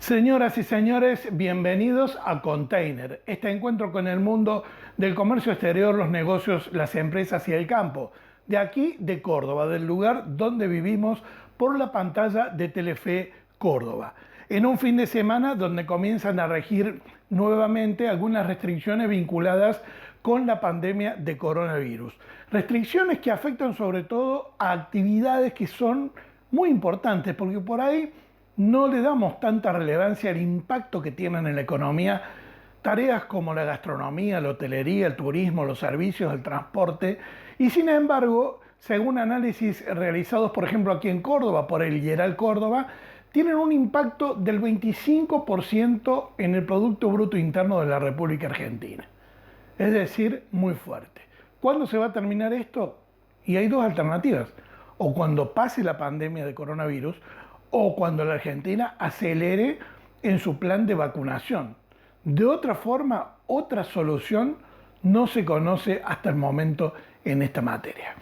Señoras y señores, bienvenidos a Container, este encuentro con el mundo del comercio exterior, los negocios, las empresas y el campo. De aquí, de Córdoba, del lugar donde vivimos, por la pantalla de Telefe Córdoba. En un fin de semana donde comienzan a regir nuevamente algunas restricciones vinculadas con la pandemia de coronavirus. Restricciones que afectan sobre todo a actividades que son muy importantes, porque por ahí no le damos tanta relevancia al impacto que tienen en la economía tareas como la gastronomía, la hotelería, el turismo, los servicios, el transporte, y sin embargo, según análisis realizados por ejemplo aquí en Córdoba por el IERAL Córdoba, tienen un impacto del 25% en el Producto Bruto Interno de la República Argentina. Es decir, muy fuerte. ¿Cuándo se va a terminar esto? Y hay dos alternativas. O cuando pase la pandemia de coronavirus, o cuando la Argentina acelere en su plan de vacunación. De otra forma, otra solución no se conoce hasta el momento en esta materia.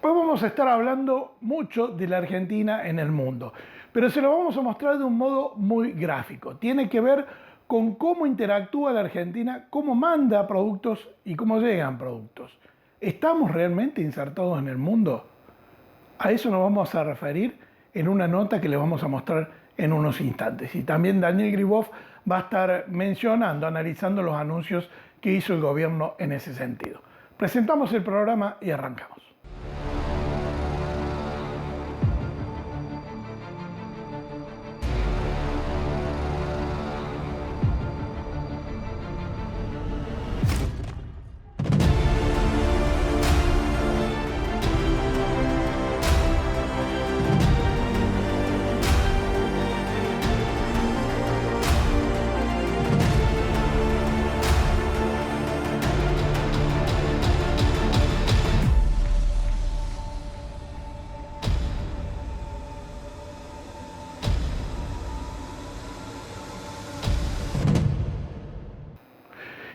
Hoy vamos a estar hablando mucho de la Argentina en el mundo, pero se lo vamos a mostrar de un modo muy gráfico. Tiene que ver con cómo interactúa la Argentina, cómo manda productos y cómo llegan productos. ¿Estamos realmente insertados en el mundo? A eso nos vamos a referir en una nota que les vamos a mostrar en unos instantes. Y también Daniel Gribov va a estar mencionando, analizando los anuncios que hizo el gobierno en ese sentido. Presentamos el programa y arrancamos.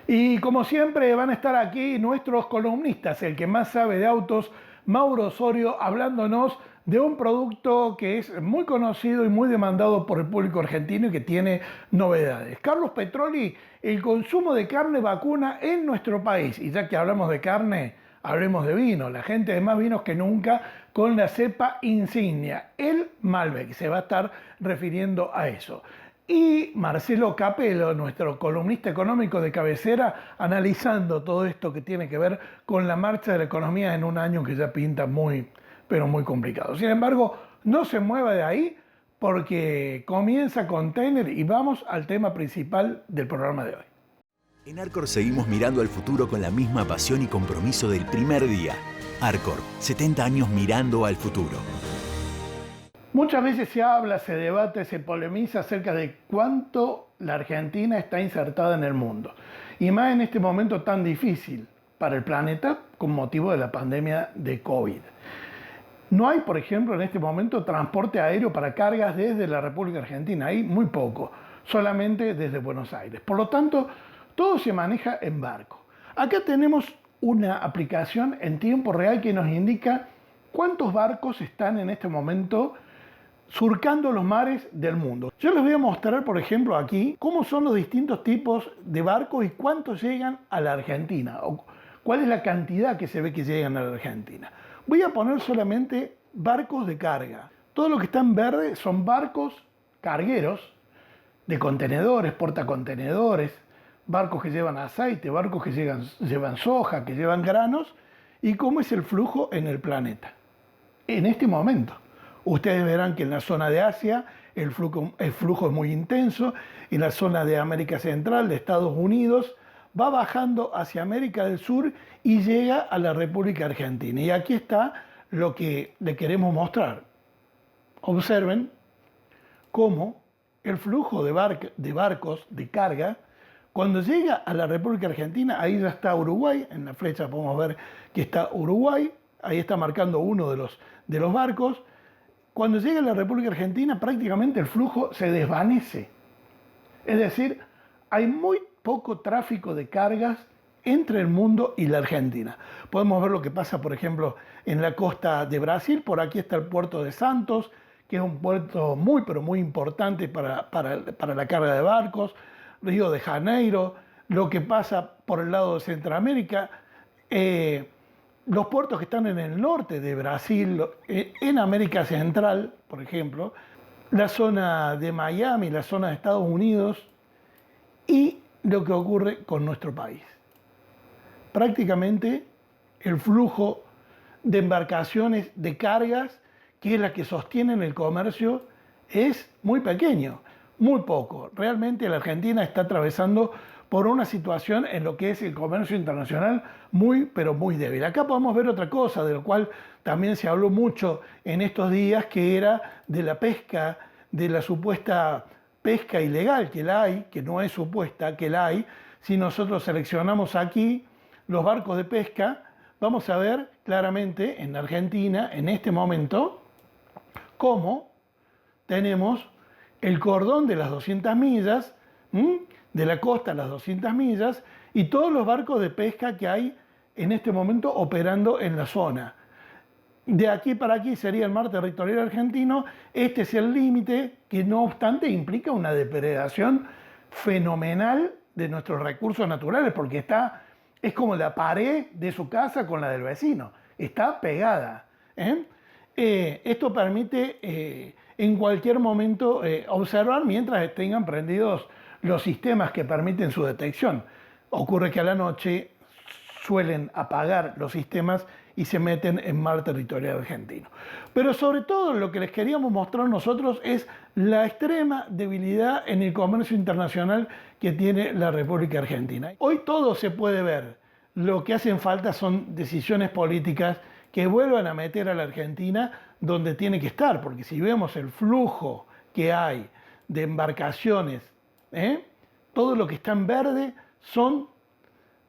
Y como siempre van a estar aquí nuestros columnistas, el que más sabe de autos, Mauro Osorio, hablándonos de un producto que es muy conocido y muy demandado por el público argentino y que tiene novedades. Carlos Petroli, el consumo de carne vacuna en nuestro país. Y ya que hablamos de carne, hablemos de vino. La gente de más vinos que nunca con la cepa insignia, el Malbec. Se va a estar refiriendo a eso. Y Marcelo Capello, nuestro columnista económico de cabecera, analizando todo esto que tiene que ver con la marcha de la economía en un año que ya pinta muy, pero muy complicado. Sin embargo, no se mueva de ahí porque comienza Container y vamos al tema principal del programa de hoy. En Arcor seguimos mirando al futuro con la misma pasión y compromiso del primer día. Arcor, 70 años mirando al futuro. Muchas veces se habla, se debate, se polemiza acerca de cuánto la Argentina está insertada en el mundo. Y más en este momento tan difícil para el planeta con motivo de la pandemia de COVID. No hay, por ejemplo, en este momento transporte aéreo para cargas desde la República Argentina. Hay muy poco, solamente desde Buenos Aires. Por lo tanto, todo se maneja en barco. Acá tenemos una aplicación en tiempo real que nos indica cuántos barcos están en este momento surcando los mares del mundo. Yo les voy a mostrar, por ejemplo, aquí cómo son los distintos tipos de barcos y cuántos llegan a la Argentina, o cuál es la cantidad que se ve que llegan a la Argentina. Voy a poner solamente barcos de carga. Todo lo que está en verde son barcos cargueros de contenedores, portacontenedores, barcos que llevan aceite, barcos que llevan soja, que llevan granos, y cómo es el flujo en el planeta en este momento. Ustedes verán que en la zona de Asia el flujo es muy intenso, en la zona de América Central, de Estados Unidos, va bajando hacia América del Sur y llega a la República Argentina. Y aquí está lo que le queremos mostrar. Observen cómo el flujo de barcos de carga, cuando llega a la República Argentina, ahí ya está Uruguay, en la flecha podemos ver que está Uruguay, ahí está marcando uno de los barcos. Cuando llega a la República Argentina, prácticamente el flujo se desvanece. Es decir, hay muy poco tráfico de cargas entre el mundo y la Argentina. Podemos ver lo que pasa, por ejemplo, en la costa de Brasil. Por aquí está el puerto de Santos, que es un puerto muy, pero muy importante para la carga de barcos, Río de Janeiro, lo que pasa por el lado de Centroamérica, los puertos que están en el norte de Brasil, en América Central, por ejemplo, la zona de Miami, la zona de Estados Unidos y lo que ocurre con nuestro país. Prácticamente el flujo de embarcaciones, de cargas, que es la que sostienen el comercio, es muy pequeño, muy poco. Realmente la Argentina está atravesando por una situación en lo que es el comercio internacional muy, pero muy débil. Acá podemos ver otra cosa, de lo cual también se habló mucho en estos días, que era de la pesca, de la supuesta pesca ilegal, que la hay, que no es supuesta, que la hay. Si nosotros seleccionamos aquí los barcos de pesca, vamos a ver claramente en Argentina, en este momento, cómo tenemos el cordón de las 200 millas, de la costa a las 200 millas, y todos los barcos de pesca que hay en este momento operando en la zona. De aquí para aquí sería el mar territorial argentino. Este es el límite que no obstante implica una depredación fenomenal de nuestros recursos naturales, porque es como la pared de su casa con la del vecino, está pegada. Esto permite en cualquier momento observar mientras tengan prendidos los sistemas que permiten su detección. Ocurre que a la noche suelen apagar los sistemas y se meten en mar territorial argentino. Pero sobre todo lo que les queríamos mostrar nosotros es la extrema debilidad en el comercio internacional que tiene la República Argentina. Hoy todo se puede ver. Lo que hacen falta son decisiones políticas que vuelvan a meter a la Argentina donde tiene que estar, porque si vemos el flujo que hay de embarcaciones, todo lo que está en verde son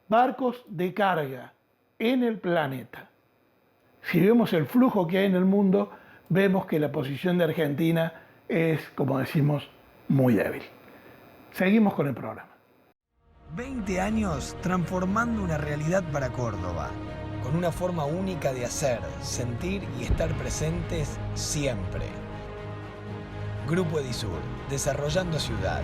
barcos de carga en el planeta. Si vemos el flujo que hay en el mundo, vemos que la posición de Argentina es, como decimos, muy débil. Seguimos con el programa. 20 años transformando una realidad para Córdoba, con una forma única de hacer, sentir y estar presentes siempre. Grupo Edisur, desarrollando ciudad.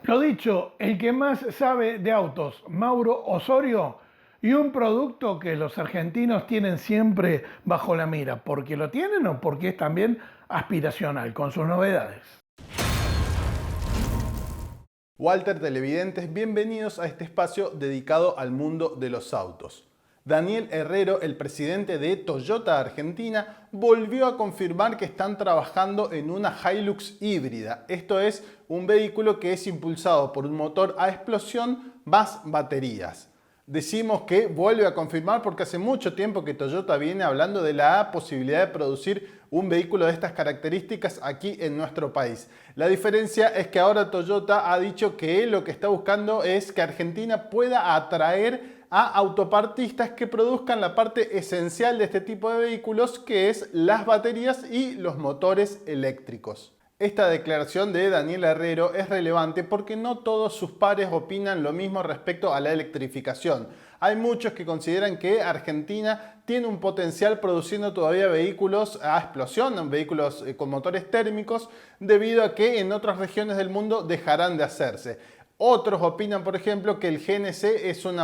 Lo dicho, el que más sabe de autos, Mauro Osorio, y un producto que los argentinos tienen siempre bajo la mira, porque lo tienen o porque es también aspiracional, con sus novedades. Walter, televidentes, bienvenidos a este espacio dedicado al mundo de los autos. Daniel Herrero, el presidente de Toyota Argentina, volvió a confirmar que están trabajando en una Hilux híbrida. Esto es un vehículo que es impulsado por un motor a explosión más baterías. Decimos que vuelve a confirmar porque hace mucho tiempo que Toyota viene hablando de la posibilidad de producir un vehículo de estas características aquí en nuestro país. La diferencia es que ahora Toyota ha dicho que lo que está buscando es que Argentina pueda atraer a autopartistas que produzcan la parte esencial de este tipo de vehículos, que es las baterías y los motores eléctricos. Esta declaración de Daniel Herrero es relevante porque no todos sus pares opinan lo mismo respecto a la electrificación. Hay muchos que consideran que Argentina tiene un potencial produciendo todavía vehículos a explosión, vehículos con motores térmicos, debido a que en otras regiones del mundo dejarán de hacerse. Otros opinan, por ejemplo, que el GNC es un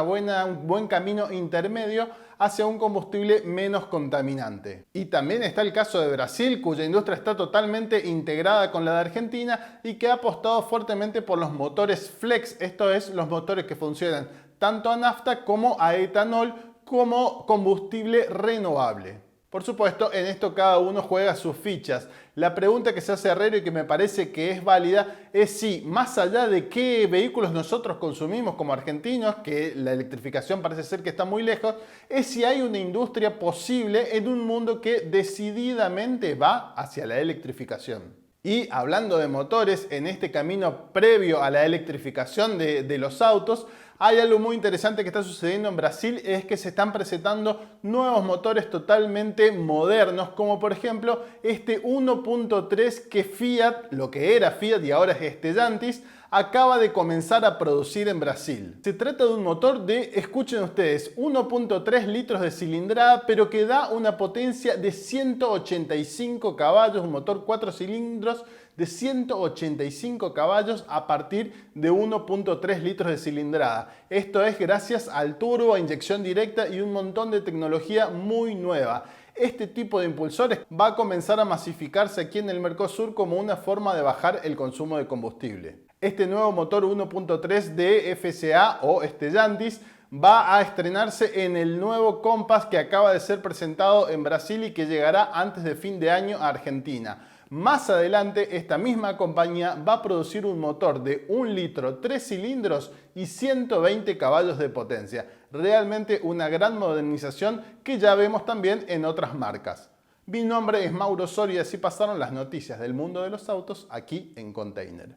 buen camino intermedio hacia un combustible menos contaminante. Y también está el caso de Brasil, cuya industria está totalmente integrada con la de Argentina y que ha apostado fuertemente por los motores flex, esto es, los motores que funcionan tanto a nafta como a etanol como combustible renovable. Por supuesto, en esto cada uno juega sus fichas. La pregunta que se hace Herrero y que me parece que es válida es si, más allá de qué vehículos nosotros consumimos como argentinos, que la electrificación parece ser que está muy lejos, es si hay una industria posible en un mundo que decididamente va hacia la electrificación. Y hablando de motores, en este camino previo a la electrificación de los autos, hay algo muy interesante que está sucediendo en Brasil, es que se están presentando nuevos motores totalmente modernos, como por ejemplo este 1.3 que Fiat, lo que era Fiat y ahora es Stellantis, acaba de comenzar a producir en Brasil. Se trata de un motor de, escuchen ustedes, 1.3 litros de cilindrada, pero que da una potencia de 185 caballos, un motor 4 cilindros de 185 caballos a partir de 1.3 litros de cilindrada. Esto es gracias al turbo, a inyección directa y un montón de tecnología muy nueva. Este tipo de impulsores va a comenzar a masificarse aquí en el Mercosur como una forma de bajar el consumo de combustible. Este nuevo motor 1.3 de FCA o Stellantis va a estrenarse en el nuevo Compass que acaba de ser presentado en Brasil y que llegará antes de fin de año a Argentina. Más adelante, esta misma compañía va a producir un motor de 1 litro, 3 cilindros y 120 caballos de potencia. Realmente una gran modernización que ya vemos también en otras marcas. Mi nombre es Mauro Soria y así pasaron las noticias del mundo de los autos aquí en Container.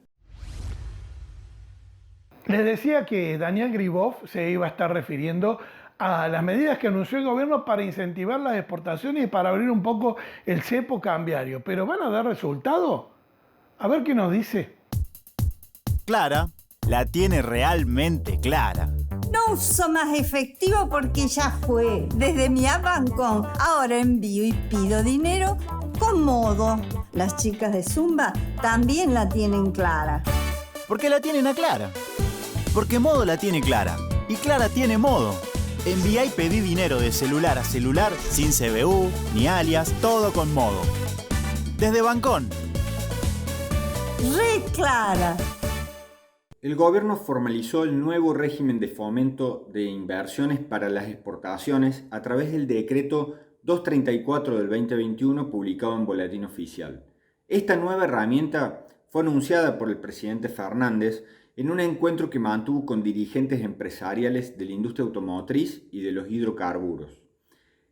Les decía que Daniel Gribov se iba a estar refiriendo a las medidas que anunció el gobierno para incentivar las exportaciones y para abrir un poco el cepo cambiario. ¿Pero van a dar resultado? A ver qué nos dice. Clara la tiene realmente clara. No uso más efectivo porque ya fue. Desde mi app Bancom ahora envío y pido dinero con Modo. Las chicas de Zumba también la tienen clara. ¿Por qué la tienen a Clara? Porque Modo la tiene clara y Clara tiene Modo. Envía y pedí dinero de celular a celular sin CBU ni alias, todo con Modo. Desde Bancom. ¡Re clara! El gobierno formalizó el nuevo régimen de fomento de inversiones para las exportaciones a través del decreto 234 del 2021 publicado en Boletín Oficial. Esta nueva herramienta fue anunciada por el presidente Fernández en un encuentro que mantuvo con dirigentes empresariales de la industria automotriz y de los hidrocarburos.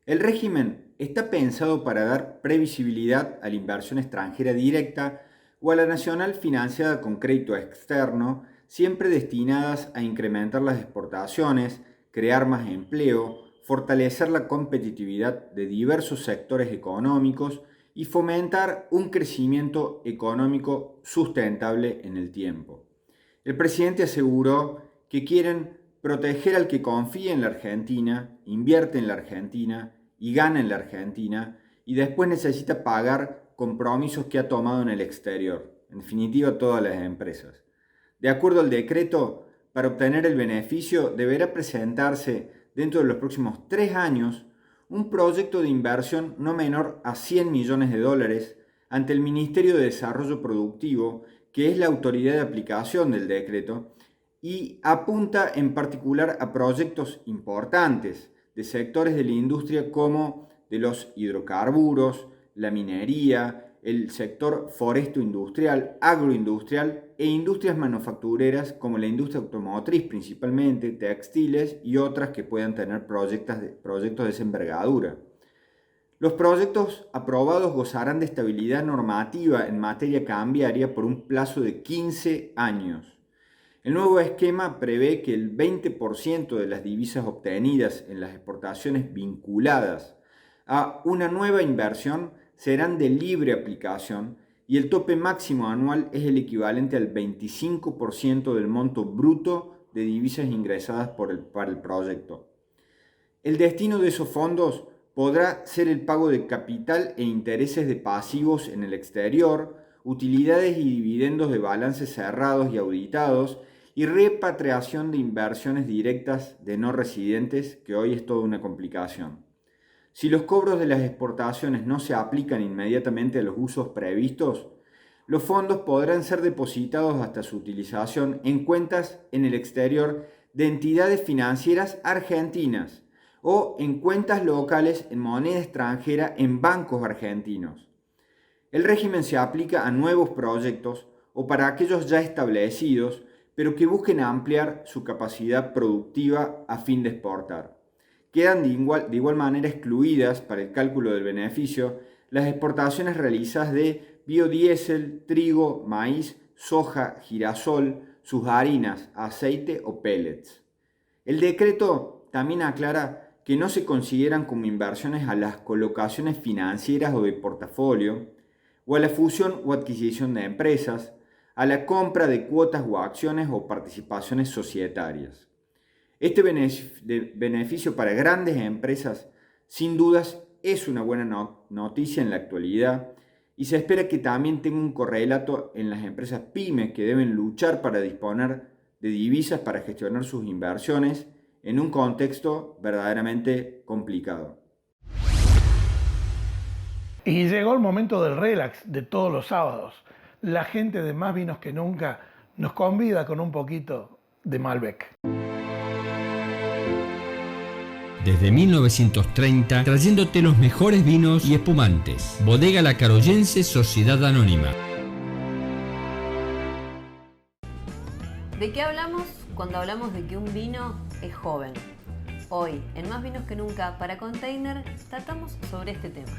El régimen está pensado para dar previsibilidad a la inversión extranjera directa o a la nacional financiada con crédito externo, siempre destinadas a incrementar las exportaciones, crear más empleo, fortalecer la competitividad de diversos sectores económicos y fomentar un crecimiento económico sustentable en el tiempo. El presidente aseguró que quieren proteger al que confía en la Argentina, invierte en la Argentina y gana en la Argentina y después necesita pagar compromisos que ha tomado en el exterior, en definitiva todas las empresas. De acuerdo al decreto, para obtener el beneficio deberá presentarse dentro de los próximos 3 años un proyecto de inversión no menor a $100 millones ante el Ministerio de Desarrollo Productivo, que es la autoridad de aplicación del decreto, y apunta en particular a proyectos importantes de sectores de la industria como de los hidrocarburos, la minería, el sector foresto-industrial, agroindustrial e industrias manufactureras como la industria automotriz principalmente, textiles y otras que puedan tener proyectos de esa envergadura. Los proyectos aprobados gozarán de estabilidad normativa en materia cambiaria por un plazo de 15 años. El nuevo esquema prevé que el 20% de las divisas obtenidas en las exportaciones vinculadas a una nueva inversión serán de libre aplicación y el tope máximo anual es el equivalente al 25% del monto bruto de divisas ingresadas para el proyecto. El destino de esos fondos podrá ser el pago de capital e intereses de pasivos en el exterior, utilidades y dividendos de balances cerrados y auditados y repatriación de inversiones directas de no residentes, que hoy es toda una complicación. Si los cobros de las exportaciones no se aplican inmediatamente a los usos previstos, los fondos podrán ser depositados hasta su utilización en cuentas en el exterior de entidades financieras argentinas o en cuentas locales en moneda extranjera en bancos argentinos. El régimen se aplica a nuevos proyectos o para aquellos ya establecidos, pero que busquen ampliar su capacidad productiva a fin de exportar. Quedan de igual manera excluidas para el cálculo del beneficio las exportaciones realizadas de biodiesel, trigo, maíz, soja, girasol, sus harinas, aceite o pellets. El decreto también aclara que no se consideran como inversiones a las colocaciones financieras o de portafolio, o a la fusión o adquisición de empresas, a la compra de cuotas o acciones o participaciones societarias. Este beneficio para grandes empresas, sin dudas, es una buena noticia en la actualidad y se espera que también tenga un correlato en las empresas pymes que deben luchar para disponer de divisas para gestionar sus inversiones en un contexto verdaderamente complicado. Y llegó el momento del relax de todos los sábados. La gente de Más Vinos que Nunca nos convida con un poquito de Malbec. Desde 1930, trayéndote los mejores vinos y espumantes. Bodega La Caroyense, Sociedad Anónima. ¿De qué hablamos cuando hablamos de que un vino es joven? Hoy, en Más Vinos que Nunca para Container, tratamos sobre este tema.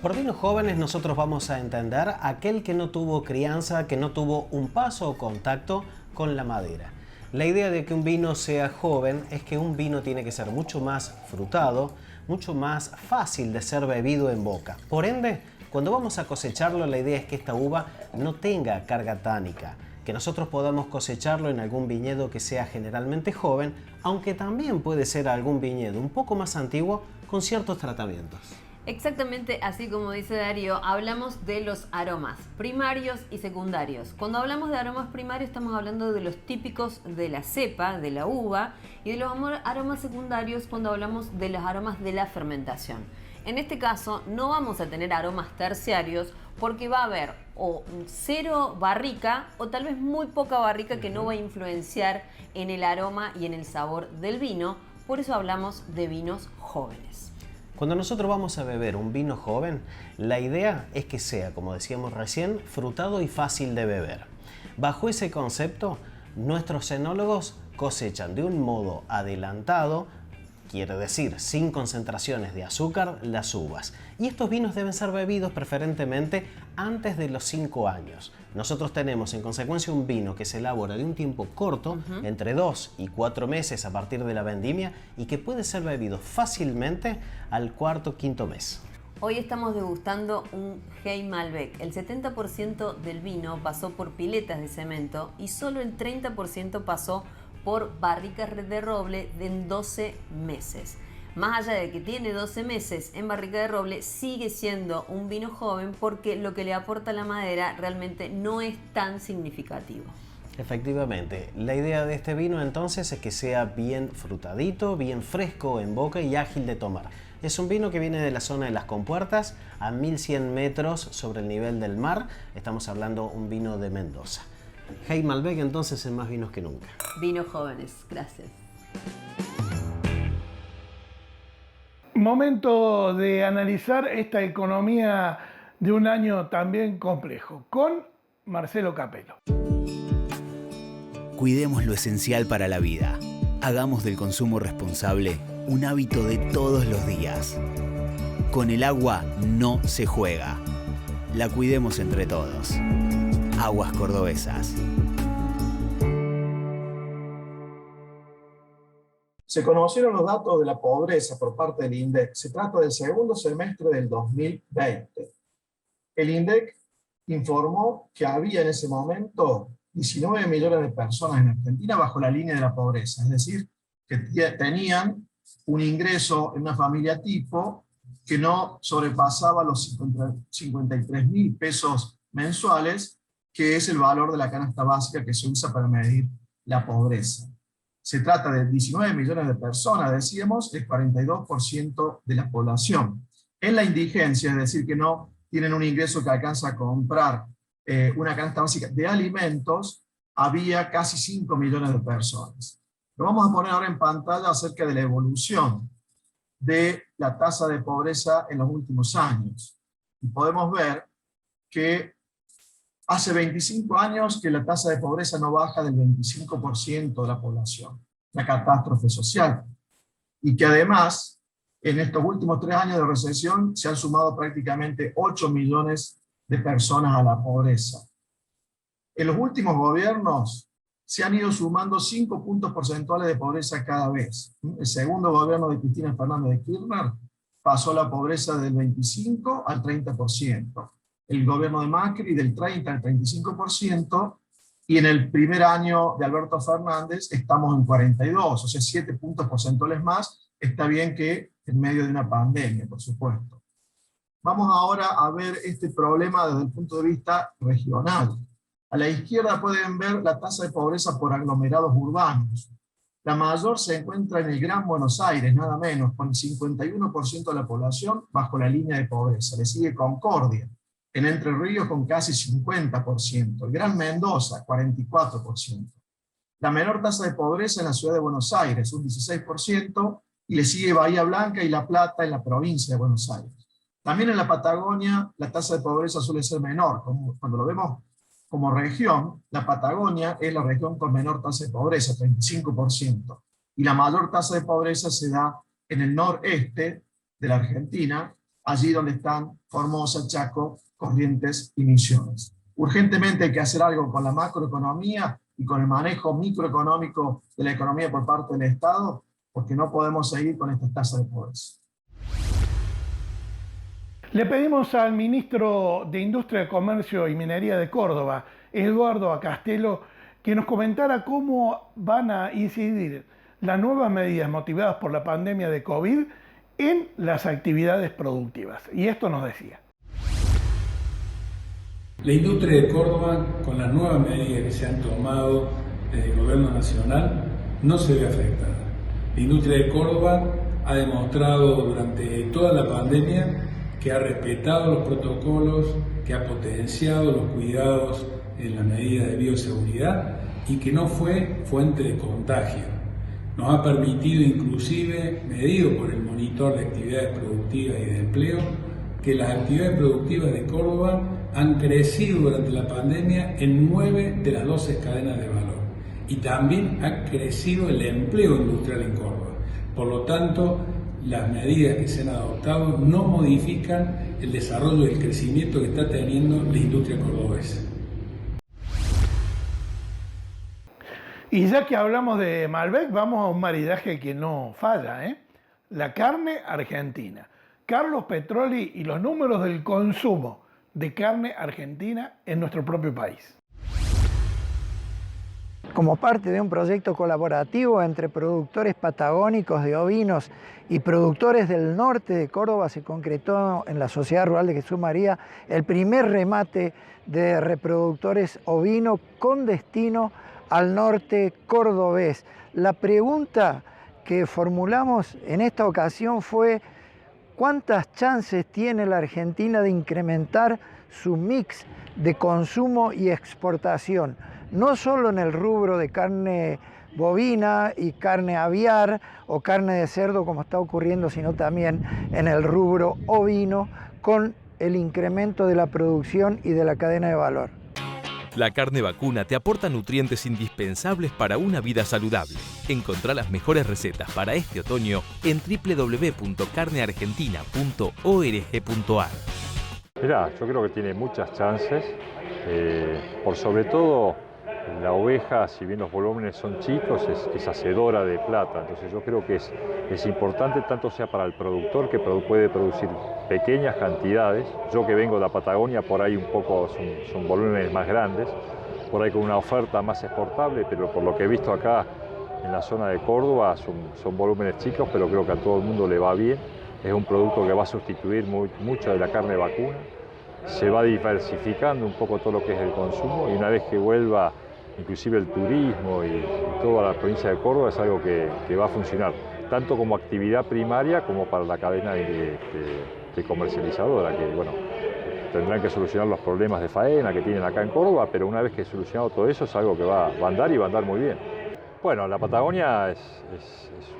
Por vinos jóvenes nosotros vamos a entender aquel que no tuvo crianza, que no tuvo un paso o contacto con la madera. La idea de que un vino sea joven es que un vino tiene que ser mucho más frutado, mucho más fácil de ser bebido en boca. Por ende, cuando vamos a cosecharlo, la idea es que esta uva no tenga carga tánica, que nosotros podamos cosecharlo en algún viñedo que sea generalmente joven, aunque también puede ser algún viñedo un poco más antiguo con ciertos tratamientos. Exactamente así como dice Darío, hablamos de los aromas primarios y secundarios. Cuando hablamos de aromas primarios estamos hablando de los típicos de la cepa, de la uva, y de los aromas secundarios cuando hablamos de los aromas de la fermentación. En este caso no vamos a tener aromas terciarios porque va a haber o cero barrica o tal vez muy poca barrica que no va a influenciar en el aroma y en el sabor del vino. Por eso hablamos de vinos jóvenes. Cuando nosotros vamos a beber un vino joven, la idea es que sea, como decíamos recién, frutado y fácil de beber. Bajo ese concepto, nuestros enólogos cosechan de un modo adelantado, quiere decir sin concentraciones de azúcar, las uvas. Y estos vinos deben ser bebidos preferentemente antes de los 5 años. Nosotros tenemos en consecuencia un vino que se elabora de un tiempo corto, entre 2 y 4 meses a partir de la vendimia, y que puede ser bebido fácilmente al cuarto, quinto mes. Hoy estamos degustando un Hey Malbec. El 70% del vino pasó por piletas de cemento y solo el 30% pasó por barricas de roble en 12 meses. Más allá de que tiene 12 meses en barrica de roble, sigue siendo un vino joven porque lo que le aporta la madera realmente no es tan significativo. Efectivamente, la idea de este vino entonces es que sea bien frutadito, bien fresco en boca y ágil de tomar. Es un vino que viene de la zona de las Compuertas, a 1100 metros sobre el nivel del mar. Estamos hablando de un vino de Mendoza. Hey Malbec entonces en Más Vinos que Nunca. Vinos jóvenes, gracias. Momento de analizar esta economía de un año también complejo, con Marcelo Capelo. Cuidemos lo esencial para la vida. Hagamos del consumo responsable un hábito de todos los días. Con el agua no se juega. La cuidemos entre todos. Aguas Cordobesas. Se conocieron los datos de la pobreza por parte del INDEC. Se trata del segundo semestre del 2020. El INDEC informó que había en ese momento 19 millones de personas en Argentina bajo la línea de la pobreza, es decir, que tenían un ingreso en una familia tipo que no sobrepasaba los 53.000 pesos mensuales, que es el valor de la canasta básica que se usa para medir la pobreza. Se trata de 19 millones de personas, decíamos, el 42% de la población. En la indigencia, es decir, que no tienen un ingreso que alcanza a comprar una canasta básica de alimentos, había casi 5 millones de personas. Lo vamos a poner ahora en pantalla acerca de la evolución de la tasa de pobreza en los últimos años. Y podemos ver que hace 25 años que la tasa de pobreza no baja del 25% de la población, una catástrofe social. Y que además, en estos últimos 3 años de recesión, se han sumado prácticamente 8 millones de personas a la pobreza. En los últimos gobiernos se han ido sumando 5 puntos porcentuales de pobreza cada vez. El segundo gobierno de Cristina Fernández de Kirchner pasó la pobreza del 25 al 30%. El gobierno de Macri del 30 al 35%, y en el primer año de Alberto Fernández estamos en 42, o sea, 7 puntos porcentuales más. Está bien que en medio de una pandemia, por supuesto. Vamos ahora a ver este problema desde el punto de vista regional. A la izquierda pueden ver la tasa de pobreza por aglomerados urbanos. La mayor se encuentra en el Gran Buenos Aires, nada menos, con el 51% de la población bajo la línea de pobreza. Le sigue Concordia, en Entre Ríos con casi 50%. El Gran Mendoza, 44%. La menor tasa de pobreza en la ciudad de Buenos Aires, un 16%, y le sigue Bahía Blanca y La Plata en la provincia de Buenos Aires. También en la Patagonia la tasa de pobreza suele ser menor. Cuando lo vemos como región, la Patagonia es la región con menor tasa de pobreza, 35%. Y la mayor tasa de pobreza se da en el noreste de la Argentina, allí donde están Formosa, Chaco, Corrientes y Misiones. Urgentemente hay que hacer algo con la macroeconomía y con el manejo microeconómico de la economía por parte del Estado, porque no podemos seguir con esta tasa de pobreza. Le pedimos al ministro de Industria, Comercio y Minería de Córdoba, Eduardo Acastelo, que nos comentara cómo van a incidir las nuevas medidas motivadas por la pandemia de COVID en las actividades productivas. Y esto nos decía. La industria de Córdoba, con las nuevas medidas que se han tomado desde el gobierno nacional, no se ve afectada. La industria de Córdoba ha demostrado durante toda la pandemia que ha respetado los protocolos, que ha potenciado los cuidados en las medidas de bioseguridad y que no fue fuente de contagio. Nos ha permitido, inclusive, medido por el monitor de actividades productivas y de empleo, que las actividades productivas de Córdoba han crecido durante la pandemia en 9 de las 12 cadenas de valor. Y también ha crecido el empleo industrial en Córdoba. Por lo tanto, las medidas que se han adoptado no modifican el desarrollo y el crecimiento que está teniendo la industria cordobesa. Y ya que hablamos de Malbec, vamos a un maridaje que no falla, ¿eh? La carne argentina. Carlos Petroli y los números del consumo de carne argentina en nuestro propio país. Como parte de un proyecto colaborativo entre productores patagónicos de ovinos y productores del norte de Córdoba, se concretó en la Sociedad Rural de Jesús María el primer remate de reproductores ovinos con destino al norte cordobés. La pregunta que formulamos en esta ocasión fue: ¿cuántas chances tiene la Argentina de incrementar su mix de consumo y exportación? No solo en el rubro de carne bovina y carne aviar o carne de cerdo como está ocurriendo, sino también en el rubro ovino con el incremento de la producción y de la cadena de valor. La carne vacuna te aporta nutrientes indispensables para una vida saludable. Encontrá las mejores recetas para este otoño en www.carneargentina.org.ar. Mirá, yo creo que tiene muchas chances, por sobre todo la oveja, si bien los volúmenes son chicos, es hacedora de plata. Entonces yo creo que es importante, tanto sea para el productor, que puede producir pequeñas cantidades. Yo que vengo de la Patagonia, por ahí un poco son volúmenes más grandes, por ahí con una oferta más exportable, pero por lo que he visto acá en la zona de Córdoba son volúmenes chicos, pero creo que a todo el mundo le va bien. Es un producto que va a sustituir mucho de la carne vacuna. Se va diversificando un poco todo lo que es el consumo, y una vez que vuelva inclusive el turismo y toda la provincia de Córdoba, es algo que va a funcionar, tanto como actividad primaria como para la cadena de comercializadora, que bueno, tendrán que solucionar los problemas de faena que tienen acá en Córdoba, pero una vez que solucionado todo eso es algo que va a andar y va a andar muy bien. Bueno, la Patagonia es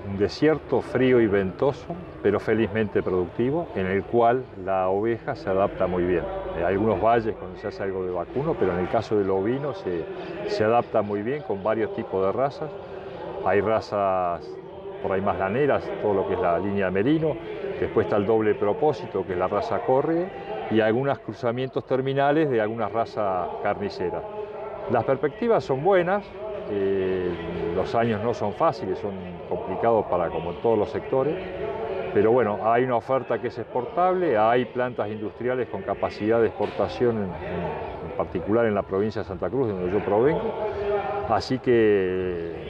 un desierto frío y ventoso, pero felizmente productivo, en el cual la oveja se adapta muy bien. Hay algunos valles cuando se hace algo de vacuno, pero en el caso del ovino se adapta muy bien con varios tipos de razas. Hay razas por ahí más laneras, todo lo que es la línea de merino, después está el doble propósito, que es la raza córrege, y algunos cruzamientos terminales de algunas razas carniceras. Las perspectivas son buenas. los años no son fáciles, son complicados para como en todos los sectores, pero bueno, hay una oferta que es exportable, hay plantas industriales con capacidad de exportación, en particular en la provincia de Santa Cruz, de donde yo provengo, así que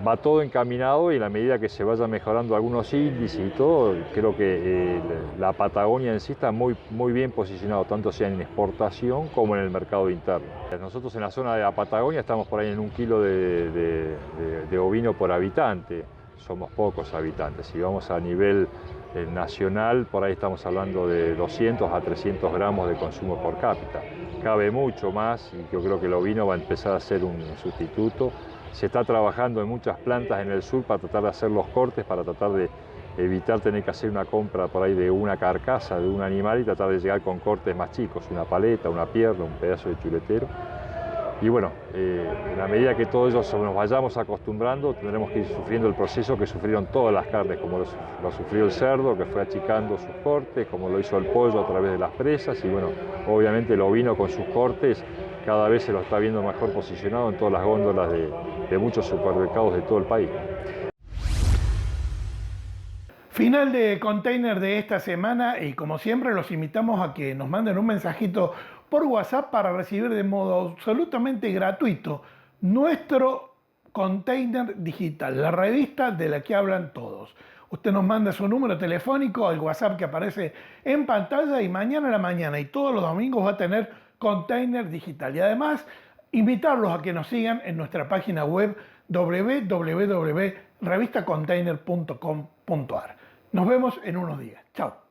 va todo encaminado y en la medida que se vayan mejorando algunos índices y todo, creo que la Patagonia en sí está muy bien posicionado, tanto sea en exportación como en el mercado interno. Nosotros en la zona de la Patagonia estamos por ahí en 1 kilo de ovino por habitante, somos pocos habitantes. Si vamos a nivel nacional, por ahí estamos hablando de 200 a 300 gramos de consumo por cápita. Cabe mucho más y yo creo que el ovino va a empezar a ser un sustituto. Se está trabajando en muchas plantas en el sur para tratar de hacer los cortes, para tratar de evitar tener que hacer una compra por ahí de una carcasa, de un animal y tratar de llegar con cortes más chicos, una paleta, una pierna, un pedazo de chuletero. Y bueno, en la medida que todos ellos nos vayamos acostumbrando, tendremos que ir sufriendo el proceso que sufrieron todas las carnes, como lo sufrió el cerdo, que fue achicando sus cortes, como lo hizo el pollo a través de las presas, y bueno, obviamente el ovino con sus cortes cada vez se lo está viendo mejor posicionado en todas las góndolas de muchos supermercados de todo el país. Final de Container de esta semana y como siempre los invitamos a que nos manden un mensajito por WhatsApp para recibir de modo absolutamente gratuito nuestro Container Digital, la revista de la que hablan todos. Usted nos manda su número telefónico al WhatsApp que aparece en pantalla y mañana a la mañana y todos los domingos va a tener Container Digital. Y además, invitarlos a que nos sigan en nuestra página web www.revistacontainer.com.ar. Nos vemos en unos días. Chao.